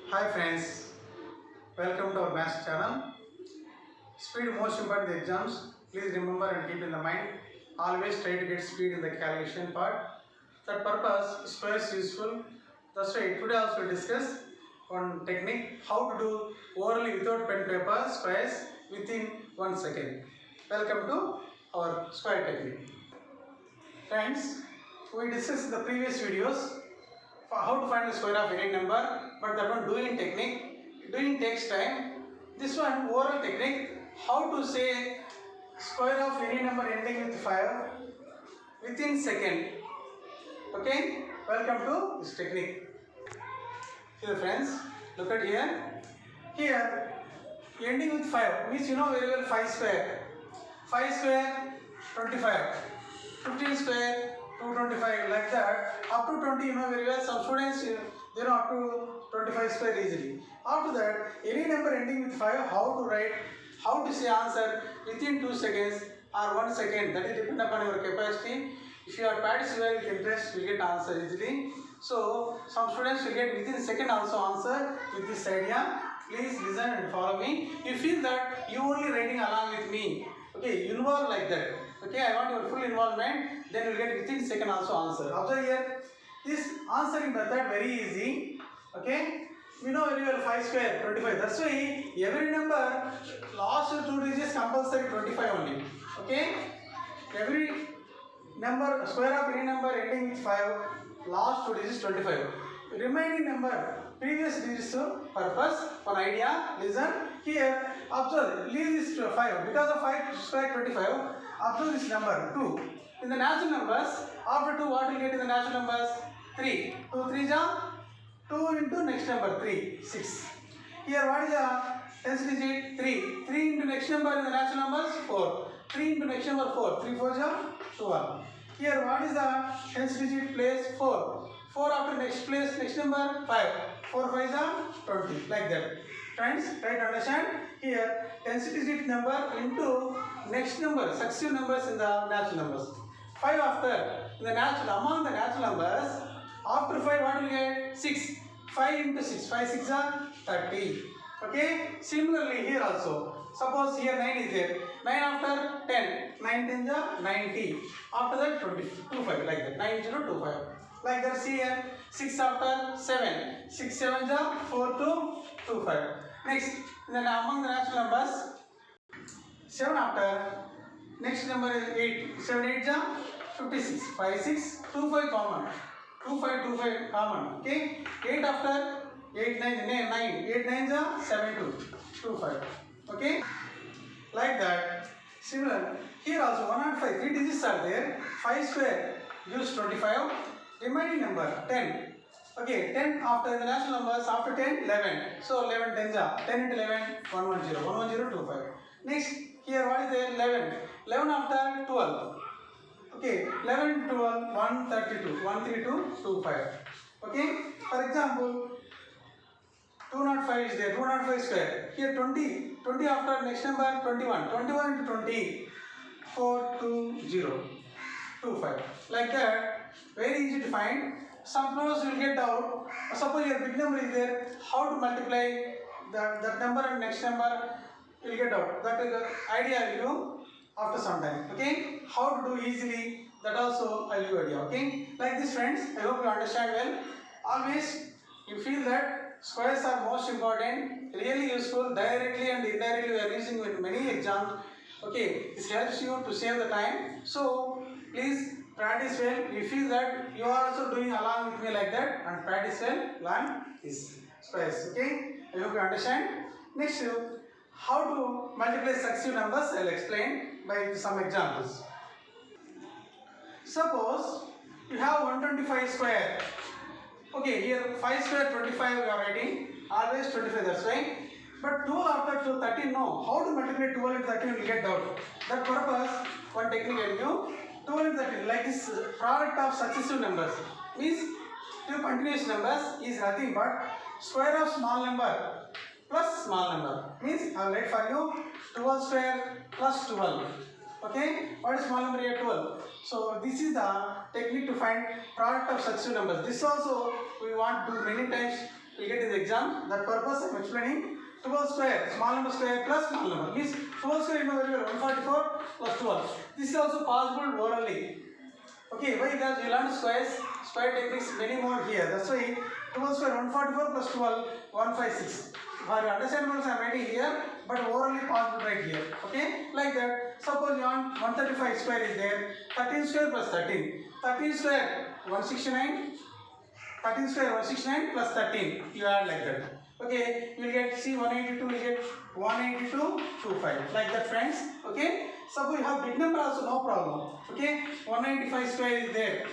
Hi friends, welcome to our maths channel. Speed most important in the exams. Please remember and keep in the mind. Always try to get speed in the calculation part. That purpose square is useful. That's why today also we'll discuss one technique how to do orally without pen paper squares within 1 second. Welcome to our square technique. Friends, we discussed in the previous videos for how to find the square of any number, but that one doing technique. Doing takes time. This one oral technique, how to say square of any number ending with 5 within second. Okay, welcome to this technique. Here friends, look at here. Here, ending with 5 means you know very well 5 square. 5 square, 25. 15 square, 225, like that. Up to 20, you know very well. Some students, they know up to 25 square easily. After that, any number ending with 5, how to write, how to say answer within 2 seconds or 1 second. That is depend upon your capacity. If you are practicing well with interest, you will get answer easily. So, some students will get within second also answer with this idea. Please listen and follow me. You feel that you only writing along with me. Okay, involve like that. Okay, I want your full involvement. Then you will get within second also answer. Observe here. This answering method very easy. Okay. We know very well 5 square 25. That's why every number last 2 digits compulsory 25 only. Okay. Every number square of any number ending with 5 last 2 digits 25. Remaining number previous digits purpose one idea. Listen here. Observe. Leave this 5 because of 5 square 25. Observe this number 2. In the natural numbers, after 2 what will get in the natural numbers? 3. 2 3 is 2 into next number 3 6. Here what is the tens digit? 3. 3 into next number in the natural numbers 4. 3 into next number 4. 3 4 is 12. Here what is the tens digit place? 4. 4 after next place next number 5. 4 5 is 20, like that. Friends, try to understand. Here tens digit number into next number, successive numbers in the natural numbers. 5 after in the natural, among the natural numbers, after 5 what will get? 6. 5 into 6, 5 6 are 30. Okay. Similarly here also. Suppose here 9 is there. 9 after 10. 9 10 are 90. After that 25, like that. 9025. Like that. See here. 6 after 7. 6 7 are 4 2 25. Next, then among the natural numbers, 7 after next number is 8. 7 8 are 56. 5 6 2 5 common. 2 5 2 5 common. Okay. 8 after 8 9 9. 8 9 are 7 2 2 5. Okay. Like that. Similar. Here also 105. 3 digits are there. 5 square gives 25. Remaining number 10. Okay, 10 after the natural numbers, after 10, 11. So 11 tens are 10 into 11, 110, 110, 25. Next, here what is there? 11. 11 after 12. Okay, 11, 12, 132, 132, 25. Okay, for example, 205 is there, 205 square. Here 20, 20 after next number 21, 21 into 20, 420, 25. Like that, very easy to find. Suppose you will get doubt. Suppose your big number is there, how to multiply that number and next number, you will get doubt. That is the idea I will do after some time. Okay, how to do easily, that also I will give idea. Okay, like this friends, I hope you understand well. Always you feel that squares are most important, really useful, directly and indirectly we are using in many exams. Okay, this helps you to save the time. So please practice well. You feel that you are also doing along with me like that, and practice well, learn this squares. Okay, I hope you understand. Next, how to multiply successive numbers, I will explain by some examples. Suppose you have 125 square. Okay, here 5 square 25 we are writing, always 25, that's why. But 12 after 13, no. How to multiply 12 into 13 will get doubt. That purpose, one technique I will give. 12 into 13, like this product of successive numbers. Means two continuous numbers is nothing but square of small number plus small number. Means I will write for you 12 square plus 12. Okay, what is small number here? 12. So this is the technique to find product of successive numbers. This also we want to do many times will get in the exam. That purpose I am explaining. 12 square, small number square plus small number means 12 square you know very well, 144 plus 12. This is also possible orally. Okay, why? Because you learn squares, square techniques many more here. That's why 12 square 144 plus 12 156. For your understanding I am writing here, but orally possible right here. Okay, like that. Suppose you want 135 square is there, 13 square plus 13. 13 square 169. 13 square 169 plus 13. You add like that. Okay, you will get C 182 will get 182 25 like that, friends. Okay, suppose you have big number also, no problem. Okay, 195 square is there.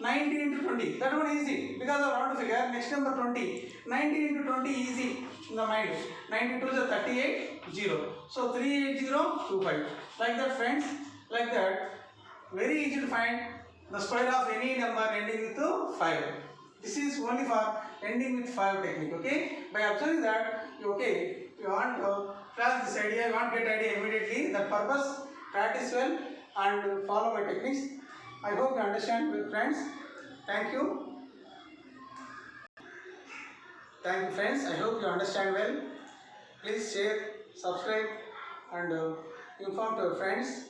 90 into 20, that one easy because of round figure. Next number 20. 90 into 20 easy in the mind. 92 is 38 0. So 38025 like that, friends. Like that, very easy to find the square of any number ending with 5. This is only for ending with 5 technique. Okay, by observing that, you want to grasp this idea, you want to get idea immediately. That purpose, practice well and follow my techniques. I hope you understand well, friends. Thank you. Thank you, friends. I hope you understand well. Please share, subscribe and inform to your friends.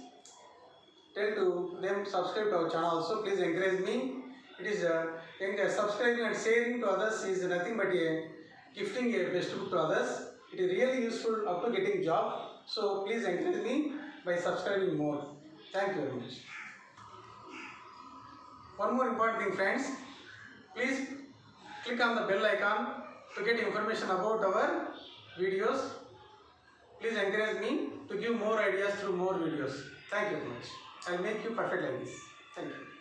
Tell to them subscribe to our channel also. Please encourage me. It is subscribing and sharing to others is nothing but a gifting a best book to others. It is really useful up to getting job. So please encourage me by subscribing more. Thank you very much. One more important thing, friends. Please click on the bell icon to get information about our videos. Please encourage me to give more ideas through more videos. Thank you very much. I will make you perfect like this. Thank you.